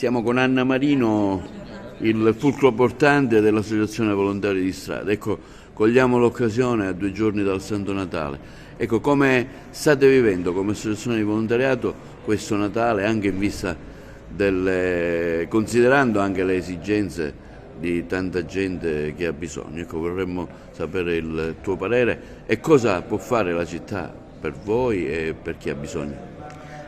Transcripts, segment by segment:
Siamo con Anna Marino, il fulcro portante dell'Associazione Volontari di Strada. Ecco, cogliamo l'occasione a 2 giorni dal Santo Natale. Ecco, come state vivendo come associazione di volontariato questo Natale, anche in vista considerando anche le esigenze di tanta gente che ha bisogno? Ecco, vorremmo sapere il tuo parere e cosa può fare la città per voi e per chi ha bisogno.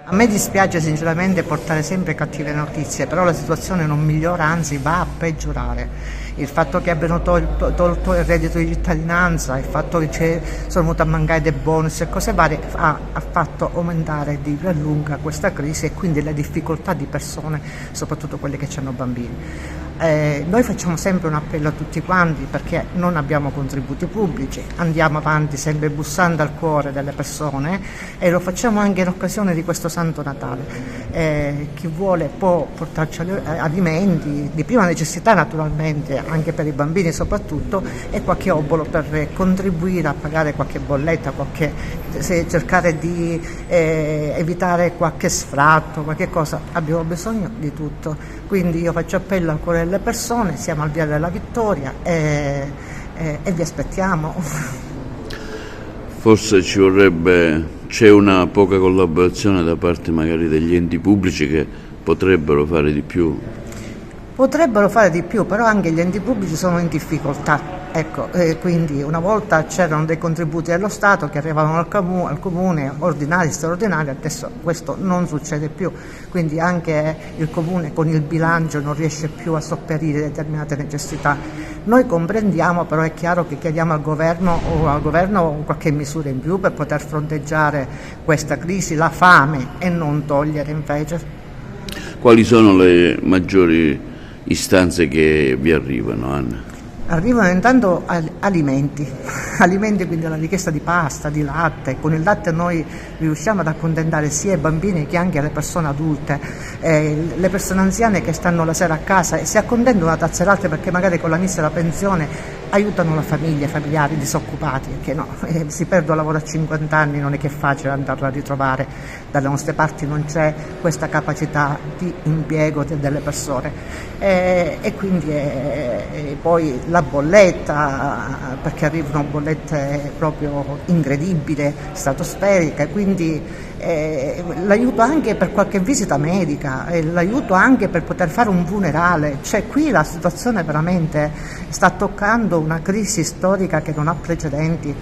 A me dispiace sinceramente portare sempre cattive notizie, però la situazione non migliora, anzi va a peggiorare. Il fatto che abbiano tolto il reddito di cittadinanza, il fatto che sono venuti a mancare dei bonus e cose varie ha fatto aumentare di gran lunga questa crisi e quindi le difficoltà di persone, soprattutto quelle che hanno bambini. Noi facciamo sempre un appello a tutti quanti perché non abbiamo contributi pubblici, andiamo avanti sempre bussando al cuore delle persone e lo facciamo anche in occasione di questo Santo Natale. Chi vuole può portarci alimenti di prima necessità naturalmente, anche per i bambini soprattutto, e qualche obolo per contribuire a pagare qualche bolletta, cercare di evitare qualche sfratto, qualche cosa. Abbiamo bisogno di tutto. Quindi io faccio appello al cuore delle persone, siamo al via della vittoria e vi aspettiamo. Forse c'è una poca collaborazione da parte magari degli enti pubblici che potrebbero fare di più. Potrebbero fare di più, però anche gli enti pubblici sono in difficoltà. Ecco, quindi una volta c'erano dei contributi dello Stato che arrivavano al comune, ordinari e straordinari, adesso questo non succede più, quindi anche il comune con il bilancio non riesce più a sopperire determinate necessità. Noi comprendiamo, però è chiaro che chiediamo al governo qualche misura in più per poter fronteggiare questa crisi, la fame, e non togliere invece. Quali sono le maggiori istanze che vi arrivano, Anna? Arrivano intanto alimenti, quindi la richiesta di pasta, di latte. Con il latte noi riusciamo ad accontentare sia i bambini che anche le persone adulte, le persone anziane che stanno la sera a casa e si accontentano una tazza di latte perché magari con la misera pensione aiutano la famiglia, i familiari disoccupati, perché no, si perdono lavoro a 50 anni, non è che è facile andarlo a ritrovare, dalle nostre parti non c'è questa capacità di impiego delle persone e quindi poi la bolletta, perché arrivano bollette proprio incredibili, stratosferiche, quindi l'aiuto anche per qualche visita medica, l'aiuto anche per poter fare un funerale, cioè qui la situazione veramente sta toccando una crisi storica che non ha precedenti.